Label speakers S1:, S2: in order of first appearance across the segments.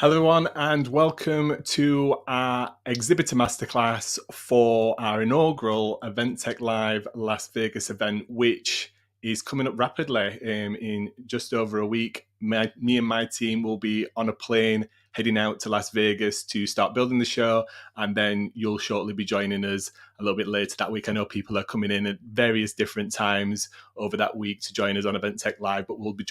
S1: Hello everyone and welcome to our Exhibitor Masterclass for our inaugural Event Tech Live Las Vegas event, which is coming up rapidly in just over a week. Me and my team will be on a plane heading out to Las Vegas to start building the show, and then you'll shortly be joining us a little bit later that week. I know people are coming in at various different times over that week to join us on Event Tech Live, but we'll be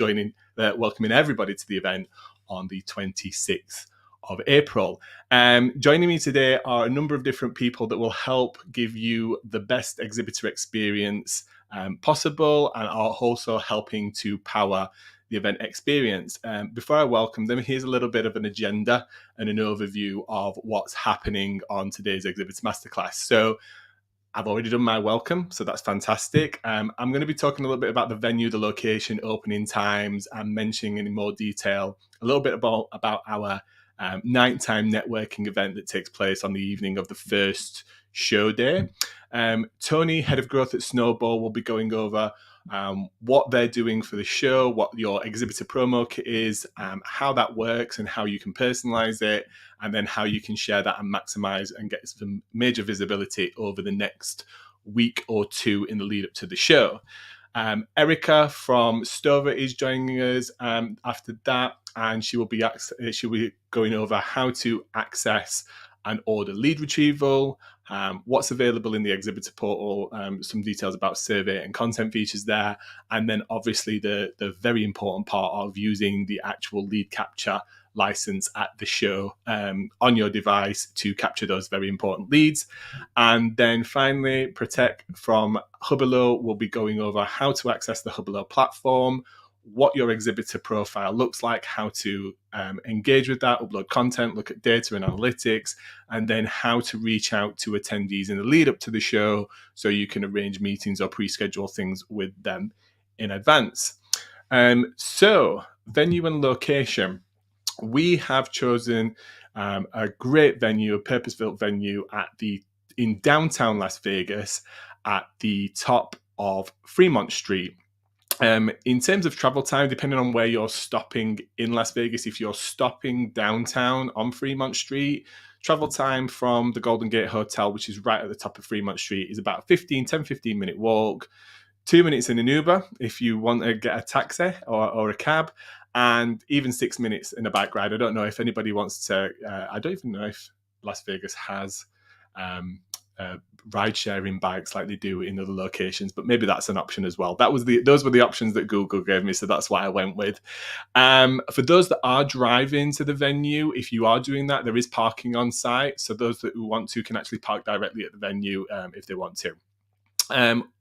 S1: welcoming everybody to the event on the 26th of April. Joining me today are a number of different people that will help give you the best exhibitor experience possible, and are also helping to power the event experience. Before I welcome them, here's a little bit of an agenda and an overview of what's happening on today's Exhibitor Masterclass. So I've already done my welcome, so that's fantastic. I'm going to be talking a little bit about the venue, the location, opening times, and mentioning in more detail a little bit about our nighttime networking event that takes place on the evening of the first show day. Tony, head of growth at Snowball, will be going over what they're doing for the show, what your Exhibitor Promo Kit is, how that works and how you can personalize it, and then how you can share that and maximize and get some major visibility over the next week or two in the lead up to the show. Erica from Stover is joining us after that, and she will be going over how to access and order lead retrieval, what's available in the exhibitor portal, some details about survey and content features there, and then obviously the very important part of using the actual lead capture license at the show on your device to capture those very important leads. And then finally, Pratek from Hubilo will be going over how to access the Hubilo platform, what your exhibitor profile looks like, how to engage with that, upload content, look at data and analytics, and then how to reach out to attendees in the lead up to the show so you can arrange meetings or pre-schedule things with them in advance. So venue and location. We have chosen a great venue, a purpose-built venue in downtown Las Vegas at the top of Fremont Street. In terms of travel time, depending on where you're stopping in Las Vegas, if you're stopping downtown on Fremont Street, travel time from the Golden Gate Hotel, which is right at the top of Fremont Street, is about 10-15 minute walk, 2 minutes in an Uber if you want to get a taxi or a cab, and even 6 minutes in a bike ride. I don't know if anybody wants to, I don't even know if Las Vegas has ride sharing bikes like they do in other locations, but maybe that's an option as well. Those were the options that Google gave me, so that's what I went with. For those that are driving to the venue, if you are doing that, there is parking on site, so those who want to can actually park directly at the venue if they want to.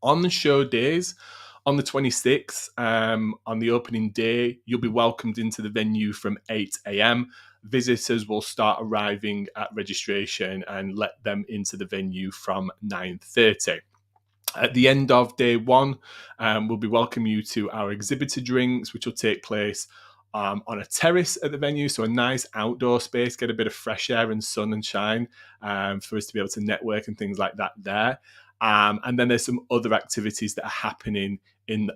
S1: On the show days, on the 26th, on the opening day, you'll be welcomed into the venue from 8 a.m. Visitors will start arriving at registration and let them into the venue from 9:30. At the end of day one, we'll be welcoming you to our exhibitor drinks, which will take place on a terrace at the venue, so a nice outdoor space, get a bit of fresh air and sun and shine for us to be able to network and things like that there. And then there's some other activities that are happening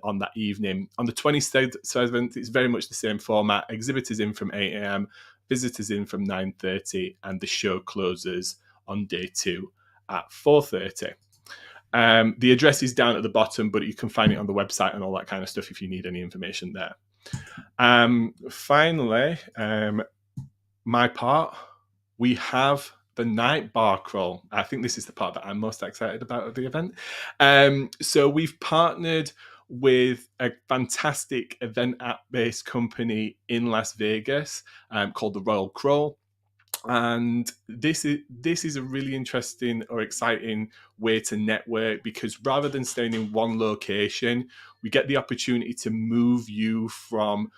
S1: on that evening. On the 27th, it's very much the same format. Exhibitors in from 8 a.m., visitors in from 9:30, and the show closes on day two at 4:30. The address is down at the bottom, but you can find it on the website and all that kind of stuff if you need any information there. Finally, my part, we have the night bar crawl. I think this is the part that I'm most excited about at the event. So we've partnered with a fantastic event app-based company in Las Vegas called the Royal Crawl. And this is a really interesting or exciting way to network, because rather than staying in one location, we get the opportunity to move you from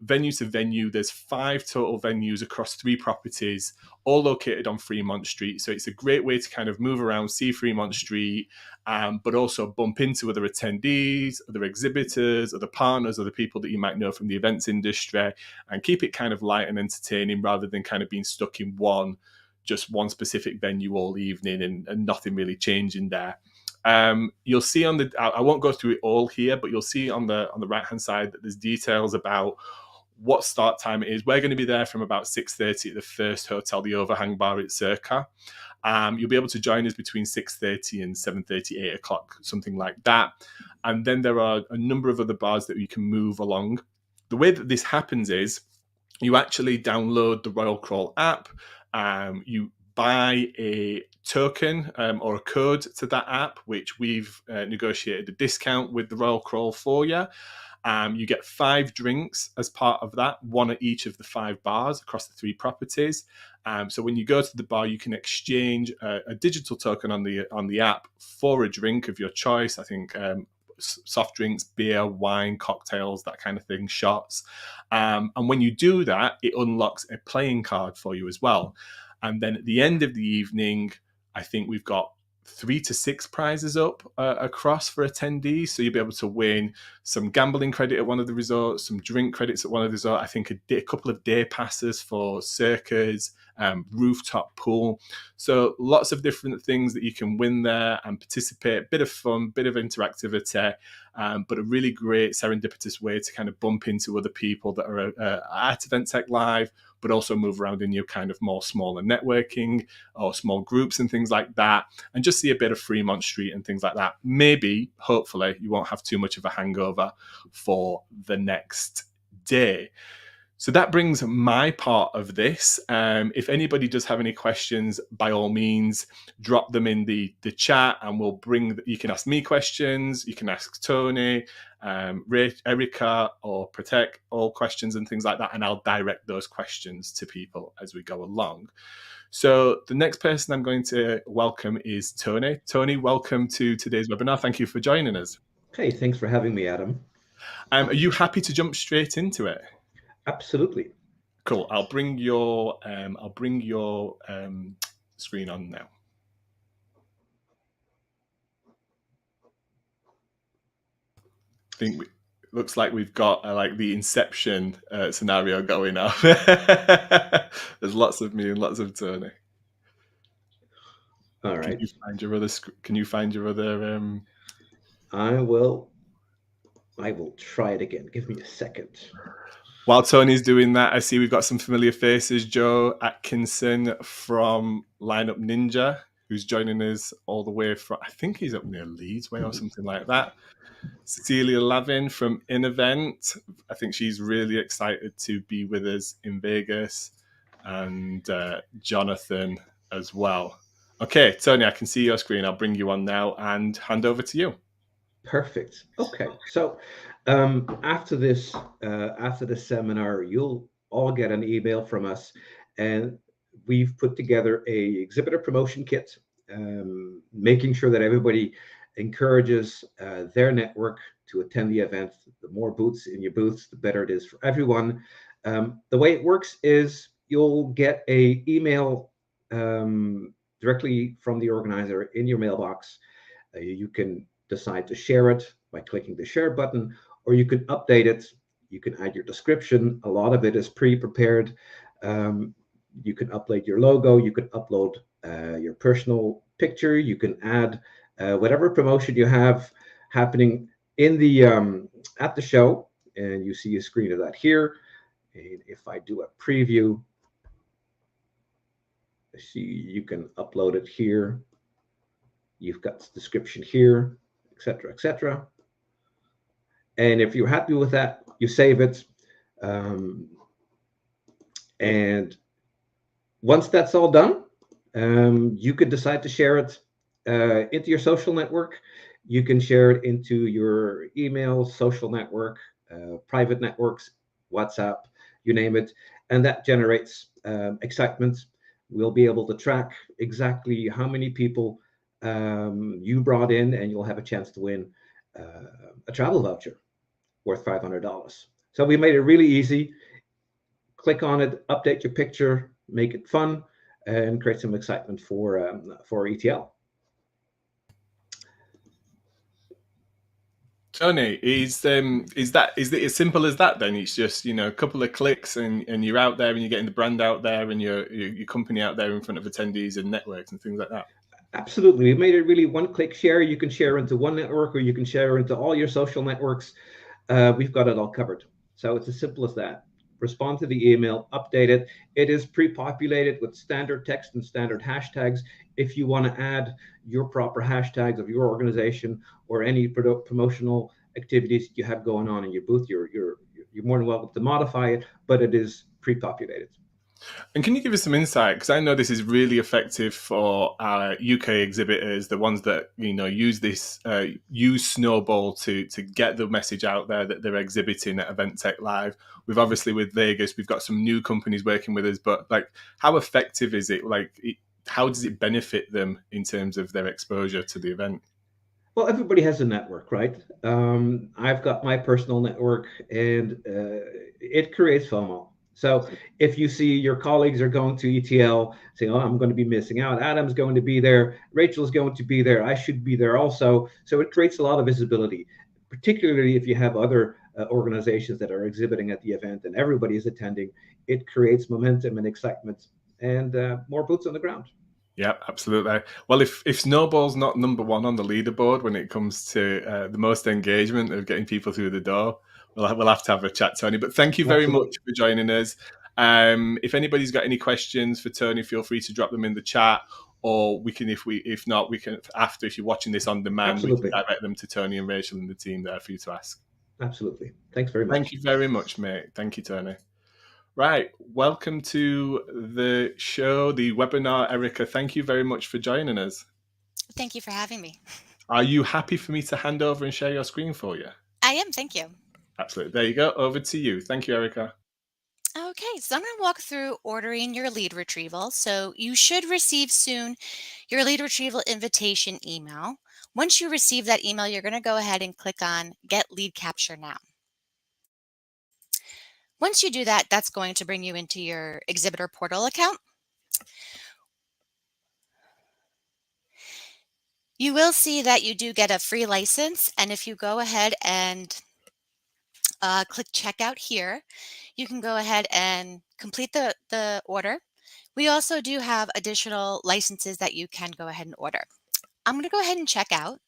S1: venue to venue. There's 5 total venues across 3 properties, all located on Fremont Street. So it's a great way to kind of move around, see Fremont Street, but also bump into other attendees, other exhibitors, other partners, other people that you might know from the events industry, and keep it kind of light and entertaining rather than kind of being stuck in one specific venue all evening and nothing really changing there. You'll see I won't go through it all here, but you'll see on the right hand side that there's details about what start time it is. We're going to be there from about 6:30 at the first hotel, the Overhang Bar at Circa. You'll be able to join us between 6:30 and 7:30, 8 o'clock, something like that. And then there are a number of other bars that you can move along. The way that this happens is you actually download the Royal Crawl app. You buy a token or a code to that app, which we've negotiated a discount with the Royal Crawl for you. You get 5 drinks as part of that, 1 at each of the 5 bars across the 3 properties. So when you go to the bar, you can exchange a digital token on the app for a drink of your choice. I think soft drinks, beer, wine, cocktails, that kind of thing, shots. And when you do that, it unlocks a playing card for you as well. And then at the end of the evening, I think we've got 3 to 6 prizes up across for attendees. So you'll be able to win some gambling credit at one of the resorts, some drink credits at one of the resorts. I think a couple of day passes for circus, rooftop pool. So lots of different things that you can win there and participate. Bit of fun, bit of interactivity, but a really great serendipitous way to kind of bump into other people that are at Event Tech Live, but also move around in your kind of more smaller networking or small groups and things like that, and just see a bit of Fremont Street and things like that. Maybe, hopefully, you won't have too much of a hangover for the next day. So that brings my part of this. If anybody does have any questions, by all means, drop them in the chat, and you can ask me questions, you can ask Tony, Erica, or Protect, all questions and things like that, and I'll direct those questions to people as we go along. So the next person I'm going to welcome is Tony. Tony, welcome to today's webinar. Thank you for joining us.
S2: Hey, thanks for having me, Adam.
S1: Are you happy to jump straight into it?
S2: Absolutely.
S1: Cool. I'll bring your screen on now. I think looks like we've got like the Inception scenario going on. There's lots of me and lots of Tony.
S2: All right.
S1: Can you find your other?
S2: I will try it again. Give me a second.
S1: While Tony's doing that, I see we've got some familiar faces. Joe Atkinson from Lineup Ninja, who's joining us all the way from, I think he's up near Leeds way or something like that. Cecilia Lavin from InEvent. I think she's really excited to be with us in Vegas. And Jonathan as well. Okay, Tony, I can see your screen. I'll bring you on now and hand over to you.
S2: Perfect. Okay, so after this seminar, you'll all get an email from us, and we've put together a Exhibitor Promotion Kit, making sure that everybody encourages their network to attend the event. The more booths in your booths, the better it is for everyone. The way it works is you'll get an email directly from the organizer in your mailbox. You can decide to share it by clicking the share button, or you can update it. You can add your description. A lot of it is pre-prepared. You can upload your logo. You can upload your personal picture. You can add whatever promotion you have happening in the at the show, and you see a screen of that here. And if I do a preview, see, you can upload it here. You've got the description here, etc., etc. And if you're happy with that, you save it. And once that's all done, you could decide to share it into your social network. You can share it into your email, social network, private networks, WhatsApp, you name it. And that generates excitement. We'll be able to track exactly how many people you brought in, and you'll have a chance to win a travel voucher worth $500. So we made it really easy. Click on it, update your picture, make it fun, and create some excitement for ETL.
S1: Tony, is it as simple as that then? It's just, a couple of clicks and you're out there and you're getting the brand out there and your company out there in front of attendees and networks and things like that?
S2: Absolutely. We've made it really one-click share. You can share into one network, or you can share into all your social networks. We've got it all covered. So it's as simple as that. respond to the email, update it. It is pre-populated with standard text and standard hashtags. If you want to add your proper hashtags of your organization or any promotional activities you have going on in your booth, you're more than welcome to modify it, but it is pre-populated.
S1: And can you give us some insight? Because I know this is really effective for our UK exhibitors, the ones that use this use Snowball to get the message out there that they're exhibiting at Event Tech Live. We've obviously with Vegas, we've got some new companies working with us, but like, how effective is it? How does it benefit them in terms of their exposure to the event?
S2: Well, everybody has a network, right? I've got my personal network, and it creates FOMO. So if you see your colleagues are going to ETL, saying, "Oh, I'm going to be missing out. Adam's going to be there. Rachel's going to be there. I should be there also." So it creates a lot of visibility, particularly if you have other organizations that are exhibiting at the event and everybody is attending. It creates momentum and excitement and more boots on the ground.
S1: Yeah, absolutely. Well, if Snowball's not number one on the leaderboard when it comes to the most engagement of getting people through the door, we'll have to have a chat, Tony. But thank you very
S2: Absolutely.
S1: much for joining us. If anybody's got any questions for Tony, feel free to drop them in the chat, or we can, if not, we can after. If you're watching this on demand, we can
S2: Absolutely.
S1: direct them to Tony and Rachel and the team there for you to ask.
S2: Absolutely. Thanks very
S1: Thank
S2: much.
S1: you very much, mate. Thank you, Tony. Right, welcome to the show, the webinar, Erica. Thank you very much for joining us.
S3: Thank you for having me.
S1: Are you happy for me to hand over and share your screen for you?
S3: I am, thank you.
S1: Absolutely. There you go. Over to you. Thank you, Erica.
S3: Okay, so I'm going to walk through ordering your lead retrieval. So you should receive soon your lead retrieval invitation email. Once you receive that email, you're going to go ahead and click on Get Lead Capture Now. Once you do that, that's going to bring you into your exhibitor portal account. You will see that you do get a free license, and if you go ahead and click checkout here, you can go ahead and complete the order. We also do have additional licenses that you can go ahead and order. I'm going to go ahead and check out.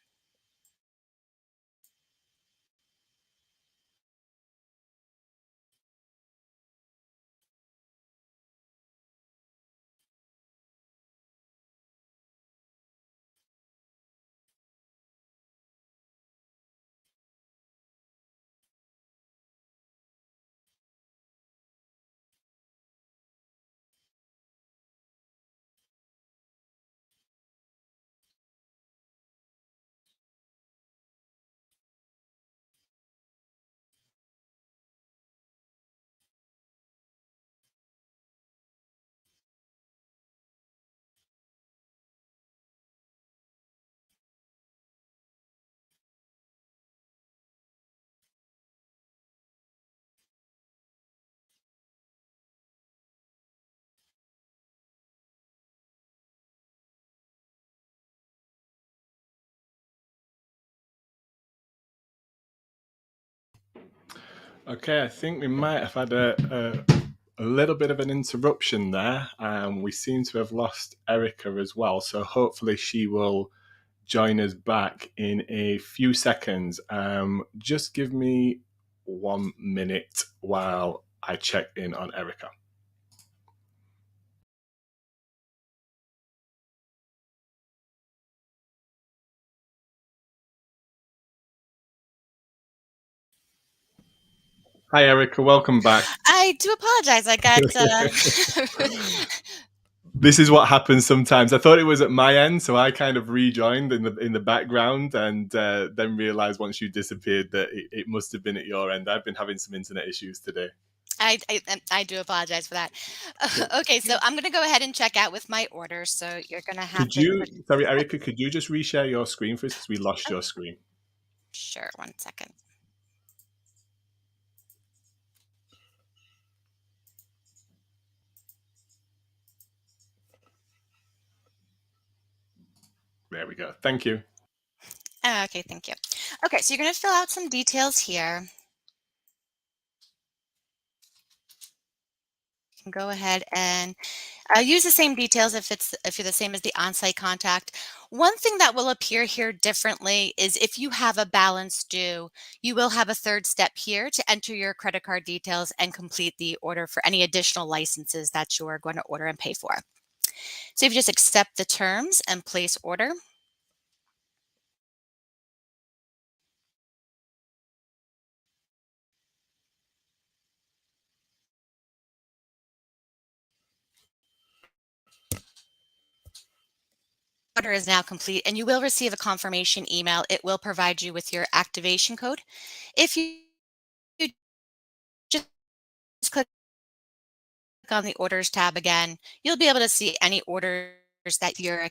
S1: Okay, I think we might have had a little bit of an interruption there. We seem to have lost Erica as well. So hopefully she will join us back in a few seconds. Just give me 1 minute while I check in on Erica. Hi, Erica. Welcome back.
S3: I do apologize. I got
S1: This is what happens sometimes. I thought it was at my end, so I kind of rejoined in the background, and then realized once you disappeared that it must have been at your end. I've been having some internet issues today.
S3: I do apologize for that. Okay, so I'm going to go ahead and check out with my order. So you're going to have
S1: Sorry, Erica, could you just reshare your screen for us because we lost your screen?
S3: Sure, 1 second.
S1: There we go. Thank you.
S3: Okay, thank you. Okay, so you're going to fill out some details here. You can go ahead and Use the same details if you're the same as the on-site contact. One thing that will appear here differently is if you have a balance due, you will have a third step here to enter your credit card details and complete the order for any additional licenses that you are going to order and pay for. So if you just accept the terms and place order. Order is now complete and you will receive a confirmation email. It will provide you with your activation code. If you just click on the orders tab again, you'll be able to see any orders that you're,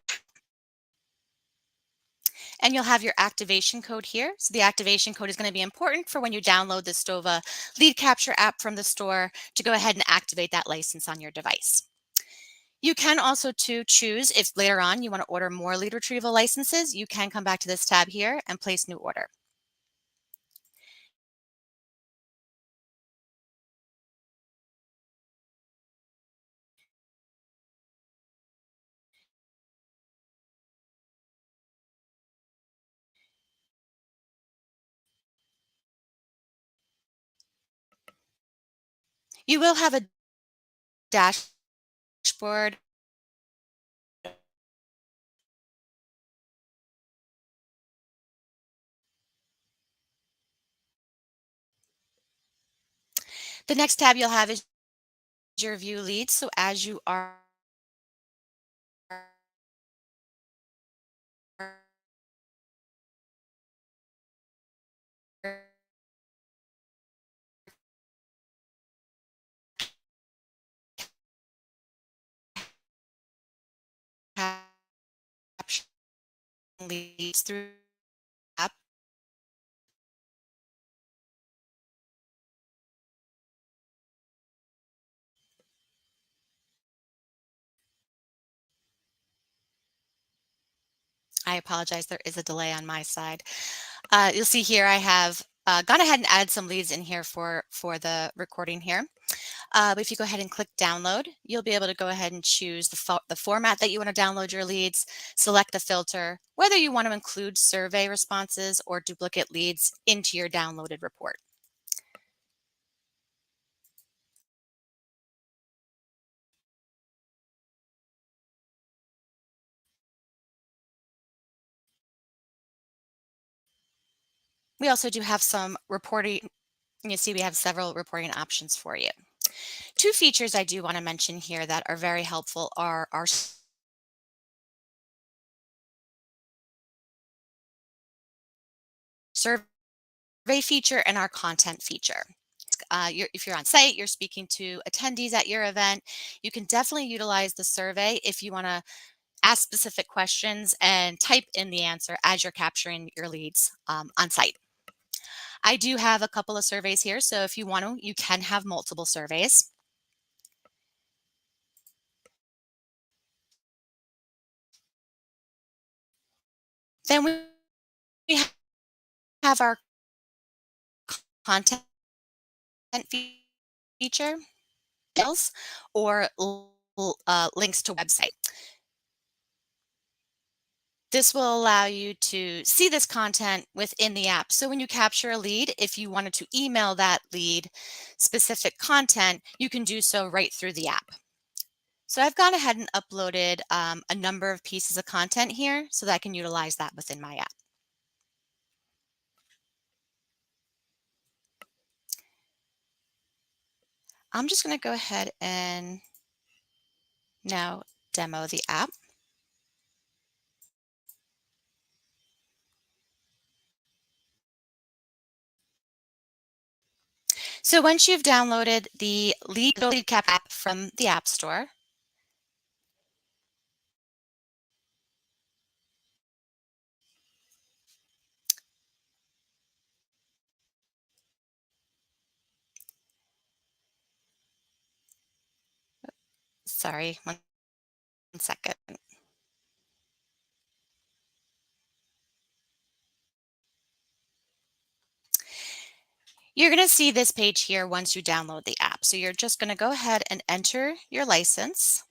S3: and you'll have your activation code here. So the activation code is going to be important for when you download the Stova lead capture app from the store to go ahead and activate that license on your device. You can also choose if later on you want to order more lead retrieval licenses, you can come back to this tab here and place new order. You will have a dashboard. The next tab you'll have is your view leads. So as you are capturing leads through the app, I apologize, there is a delay on my side. You'll see here I have gone ahead and added some leads in here for the recording here. But if you go ahead and click download, you'll be able to go ahead and choose the format that you want to download your leads, select the filter, whether you want to include survey responses or duplicate leads into your downloaded report. We also do have some reporting. You see we have several reporting options for you. Two features I do want to mention here that are very helpful are our survey feature and our content feature. If you're on site, you're speaking to attendees at your event, you can definitely utilize the survey if you want to ask specific questions and type in the answer as you're capturing your leads on site. I do have a couple of surveys here, so if you want to, you can have multiple surveys. Then we have our content feature, or links to website. This will allow you to see this content within the app. So when you capture a lead, if you wanted to email that lead specific content, you can do so right through the app. So I've gone ahead and uploaded a number of pieces of content here so that I can utilize that within my app. I'm just going to go ahead and now demo the app. So once you've downloaded the lead cap app from the App Store, sorry, one second. You're going to see this page here once you download the app. So you're just going to go ahead and enter your license.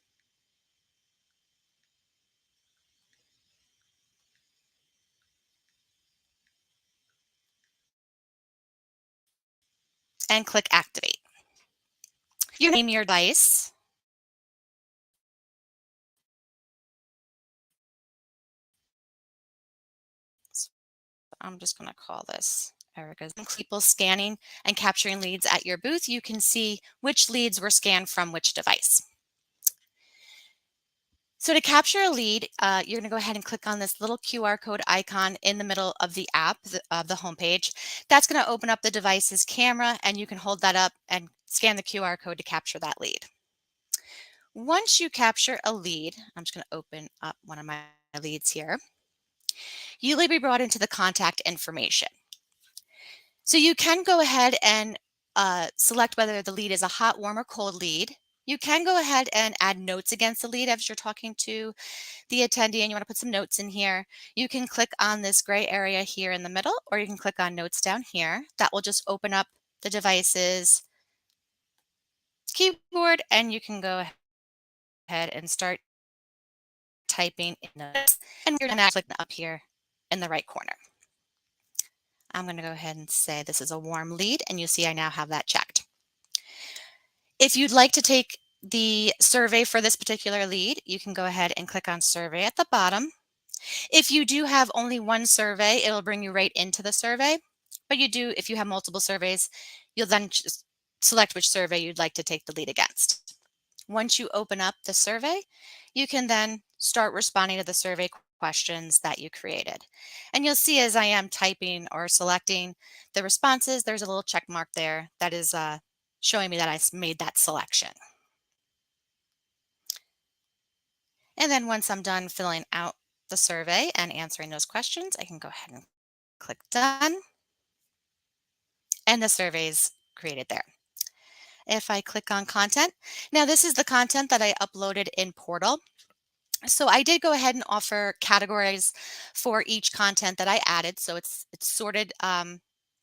S3: and click Activate. You name your device. I'm just going to call this Erica's. People scanning and capturing leads at your booth, you can see which leads were scanned from which device. So to capture a lead, you're going to go ahead and click on this little QR code icon in the middle of the app, of the homepage. That's going to open up the device's camera, and you can hold that up and scan the QR code to capture that lead. Once you capture a lead, I'm just going to open up one of my leads here. You will be brought into the contact information. So you can go ahead and select whether the lead is a hot, warm, or cold lead. You can go ahead and add notes against the lead as you're talking to the attendee and you want to put some notes in here. You can click on this gray area here in the middle, or you can click on notes down here. That will just open up the device's keyboard, and you can go ahead and start typing in notes. And you're going to click up here in the right corner. I'm going to go ahead and say this is a warm lead, and you'll see I now have that checked. If you'd like to take the survey for this particular lead, you can go ahead and click on survey at the bottom. If you do have only one survey, it'll bring you right into the survey. But if you have multiple surveys, you'll then just select which survey you'd like to take the lead against. Once you open up the survey, you can then start responding to the survey questions that you created. And you'll see as I am typing or selecting the responses, there's a little check mark there that is showing me that I made that selection. And then once I'm done filling out the survey and answering those questions, I can go ahead and click Done. And the survey's created there. If I click on Content, now this is the content that I uploaded in Portal. So I did go ahead and offer categories for each content that I added. So it's sorted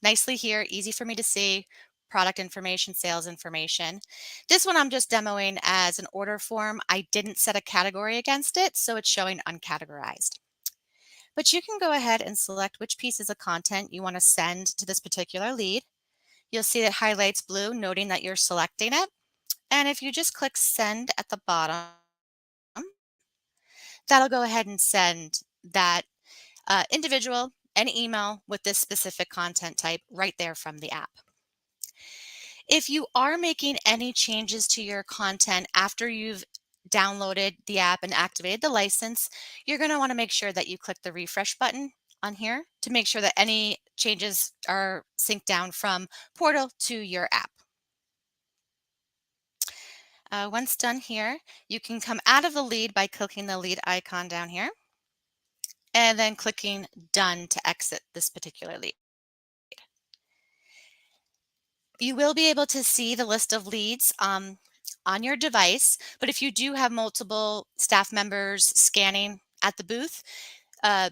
S3: nicely here, easy for me to see. Product information, sales information. This one I'm just demoing as an order form. I didn't set a category against it, so it's showing uncategorized. But you can go ahead and select which pieces of content you want to send to this particular lead. You'll see that highlights blue, noting that you're selecting it. And if you just click Send at the bottom, that'll go ahead and send that individual an email with this specific content type right there from the app. If you are making any changes to your content after you've downloaded the app and activated the license, you're going to want to make sure that you click the refresh button on here to make sure that any changes are synced down from Portal to your app. Once done here, you can come out of the lead by clicking the lead icon down here and then clicking Done to exit this particular lead. You will be able to see the list of leads on your device, but if you do have multiple staff members scanning at the booth, the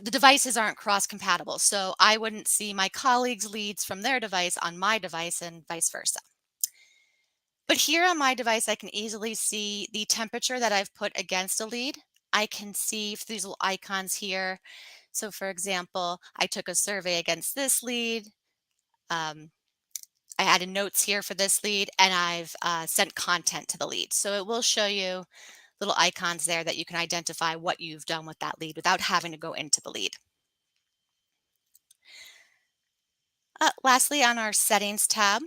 S3: devices aren't cross-compatible. So I wouldn't see my colleagues' leads from their device on my device and vice versa. But here on my device, I can easily see the temperature that I've put against a lead. I can see these little icons here. So for example, I took a survey against this lead. I added notes here for this lead, and I've sent content to the lead. So it will show you little icons there that you can identify what you've done with that lead without having to go into the lead. Lastly, on our settings tab,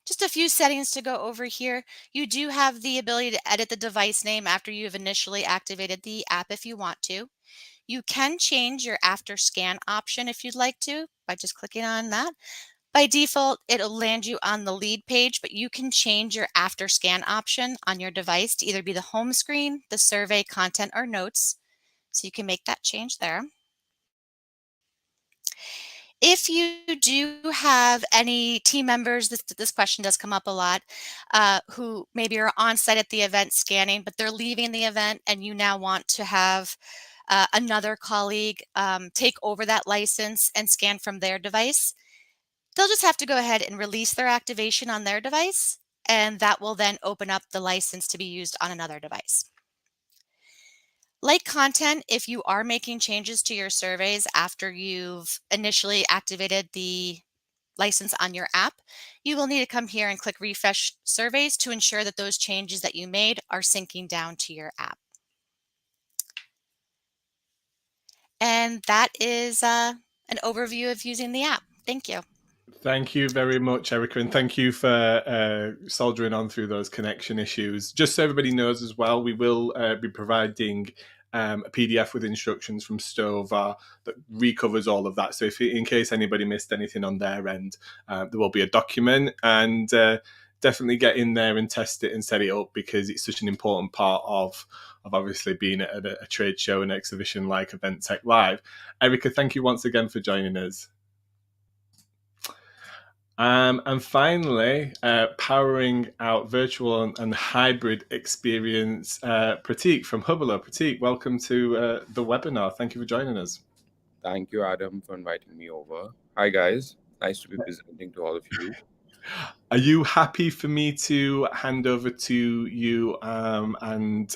S3: just a few settings to go over here. You do have the ability to edit the device name after you've initially activated the app if you want to. You can change your after scan option if you'd like to by just clicking on that. By default, it'll land you on the lead page, but you can change your after scan option on your device to either be the home screen, the survey, content, or notes. So you can make that change there. If you do have any team members, this question does come up a lot, who maybe are on site at the event scanning, but they're leaving the event and you now want to have another colleague take over that license and scan from their device, they'll just have to go ahead and release their activation on their device, and that will then open up the license to be used on another device. Like content, if you are making changes to your surveys after you've initially activated the license on your app, you will need to come here and click Refresh Surveys to ensure that those changes that you made are syncing down to your app. And that is an overview of using the app. Thank you.
S1: Thank you very much, Erica, and thank you for soldiering on through those connection issues. Just so everybody knows as well, we will be providing a PDF with instructions from Stover that recovers all of that. So if in case anybody missed anything on their end, there will be a document, and definitely get in there and test it and set it up, because it's such an important part of obviously being at a trade show and exhibition like Event Tech Live. Erica, thank you once again for joining us. And finally, powering out virtual and hybrid experience, Prateek from Hubilo. Prateek, welcome to the webinar. Thank you for joining us.
S4: Thank you, Adam, for inviting me over. Hi, guys. Nice to be presenting to all of you.
S1: Are you happy for me to hand over to you and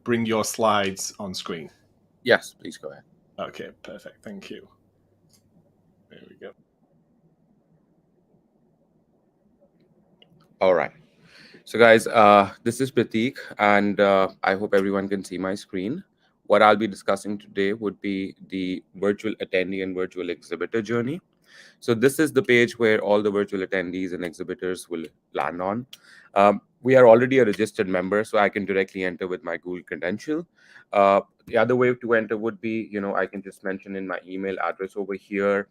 S1: bring your slides on screen?
S4: Yes, please go ahead.
S1: Okay, perfect. Thank you. There we go.
S4: All right. So, guys, this is Prateek, and I hope everyone can see my screen. What I'll be discussing today would be the virtual attendee and virtual exhibitor journey. So this is the page where all the virtual attendees and exhibitors will land on. We are already a registered member, so I can directly enter with my Google credential. The other way to enter would be, I can just mention in my email address over here,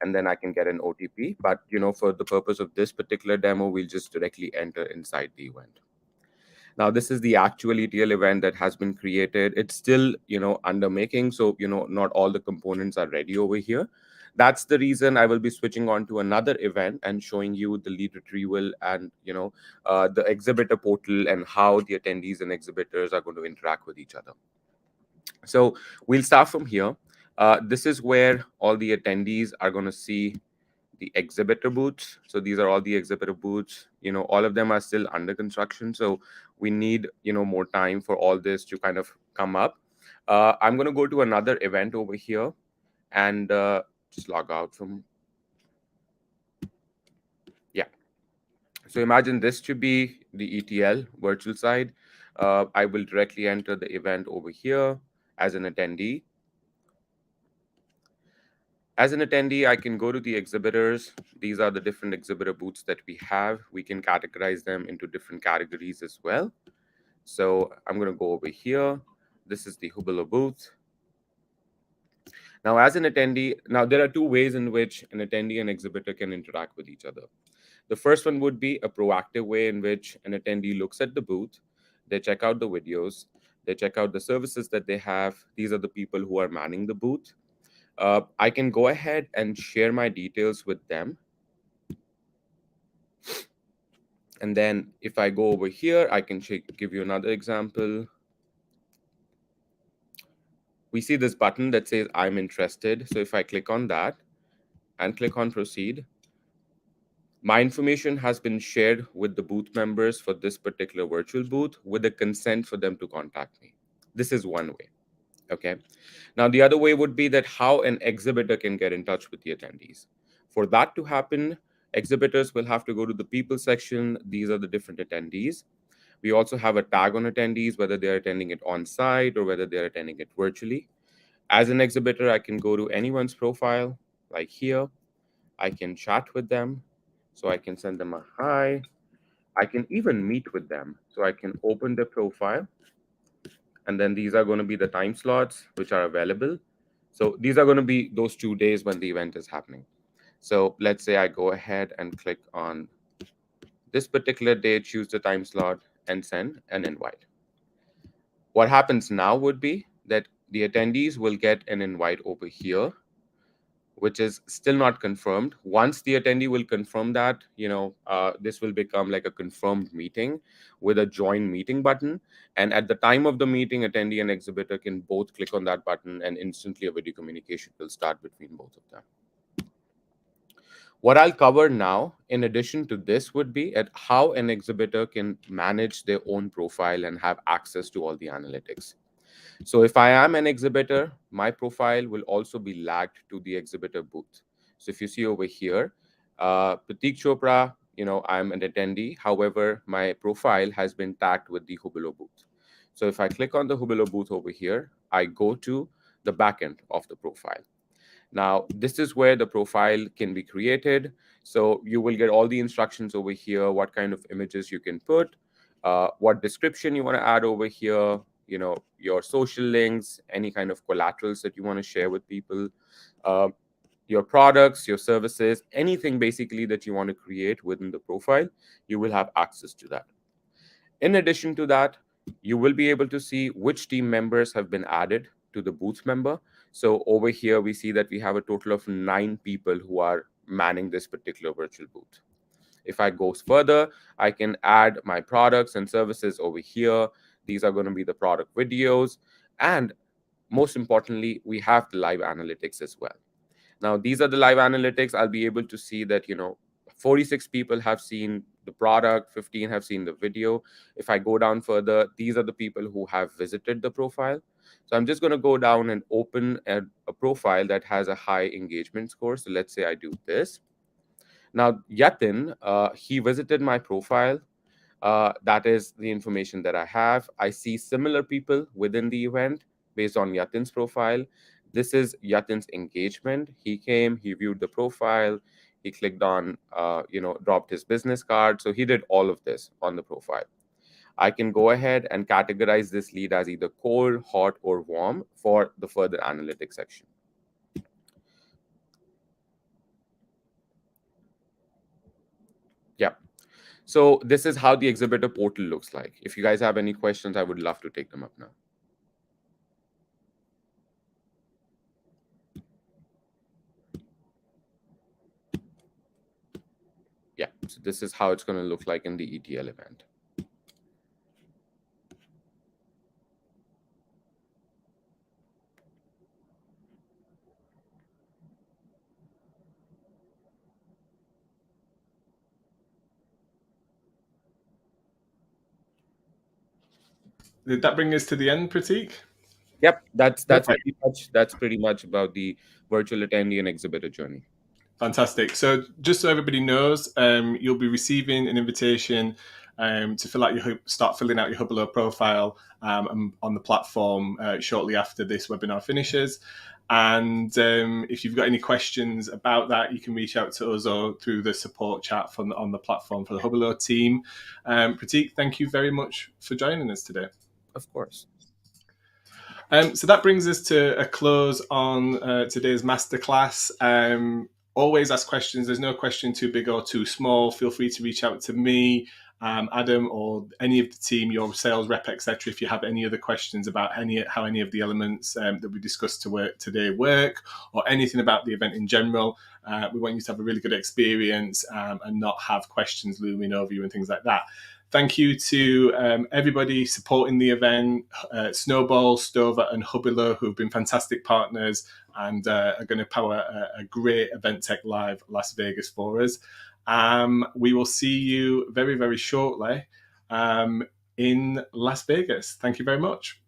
S4: and then I can get an OTP. But, for the purpose of this particular demo, we'll just directly enter inside the event. Now, this is the actual ETL event that has been created. It's still, under making. So, not all the components are ready over here. That's the reason I will be switching on to another event and showing you the lead retrieval and, the exhibitor portal and how the attendees and exhibitors are going to interact with each other. So we'll start from here. This is where all the attendees are going to see the exhibitor booths. So these are all the exhibitor booths. All of them are still under construction. So we need, more time for all this to kind of come up. I'm going to go to another event over here and just log out from. Yeah. So imagine this to be the ETL virtual side. I will directly enter the event over here as an attendee. As an attendee, I can go to the exhibitors. These are the different exhibitor booths that we have. We can categorize them into different categories as well. So I'm going to go over here. This is the Hubilo booth. Now, as an attendee, there are two ways in which an attendee and exhibitor can interact with each other. The first one would be a proactive way in which an attendee looks at the booth. They check out the videos. They check out the services that they have. These are the people who are manning the booth. I can go ahead and share my details with them. And then if I go over here, I can give you another example. We see this button that says I'm interested. So if I click on that and click on proceed, my information has been shared with the booth members for this particular virtual booth with the consent for them to contact me. This is one way. Okay. Now, the other way would be that how an exhibitor can get in touch with the attendees. For that to happen, exhibitors will have to go to the people section. These are the different attendees. We also have a tag on attendees, whether they're attending it on site or whether they're attending it virtually. As an exhibitor, I can go to anyone's profile, like here. I can chat with them. So I can send them a hi. I can even meet with them. So I can open their profile. And then these are going to be the time slots which are available. So these are going to be those 2 days when the event is happening. So let's say I go ahead and click on this particular day, choose the time slot, and send an invite. What happens now would be that the attendees will get an invite over here, which is still not confirmed. Once the attendee will confirm that, this will become like a confirmed meeting with a join meeting button. And at the time of the meeting, attendee and exhibitor can both click on that button and instantly a video communication will start between both of them. What I'll cover now, in addition to this, would be at how an exhibitor can manage their own profile and have access to all the analytics. So if I am an exhibitor, my profile will also be lagged to the exhibitor booth. So if you see over here, Pratik Chopra, I'm an attendee. However, my profile has been tagged with the Hubilo booth. So if I click on the Hubilo booth over here, I go to the backend of the profile. Now, this is where the profile can be created. So you will get all the instructions over here, what kind of images you can put, what description you want to add over here, your social links, any kind of collaterals that you want to share with people, your products, your services, anything basically that you want to create within the profile, you will have access to that. In addition to that, you will be able to see which team members have been added to the booth member. So over here, we see that we have a total of 9 people who are manning this particular virtual booth. If I go further, I can add my products and services over here. These are going to be the product videos. And most importantly, we have the live analytics as well. Now, these are the live analytics. I'll be able to see that, 46 people have seen the product, 15 have seen the video. If I go down further, these are the people who have visited the profile. So I'm just going to go down and open a profile that has a high engagement score. So let's say I do this. Now, Yatin, he visited my profile. That is the information that I have. I see similar people within the event based on Yatin's profile. This is Yatin's engagement. He came, he viewed the profile, he clicked on, dropped his business card. So he did all of this on the profile. I can go ahead and categorize this lead as either cold, hot, or warm for the further analytics section. Yeah. So this is how the exhibitor portal looks like. If you guys have any questions, I would love to take them up now. Yeah, so this is how it's going to look like in the ETL event.
S1: Did that bring us to the end, Pratik?
S4: Yep, that's pretty much about the virtual attendee and exhibitor journey.
S1: Fantastic. So just so everybody knows, you'll be receiving an invitation to start filling out your Hubilo profile on the platform shortly after this webinar finishes. And if you've got any questions about that, you can reach out to us or through the support chat on the platform for the Hubilo team. Pratik, thank you very much for joining us today.
S4: Of course.
S1: So that brings us to a close on today's masterclass. Always ask questions. There's no question too big or too small. Feel free to reach out to me, Adam, or any of the team, your sales rep, etc. If you have any other questions about how any of the elements that we discussed today work, or anything about the event in general, we want you to have a really good experience and not have questions looming over you and things like that. Thank you to everybody supporting the event, Snowball, Stover, and Hubilo, who have been fantastic partners and are going to power a great Event Tech Live Las Vegas for us. We will see you very, very shortly in Las Vegas. Thank you very much.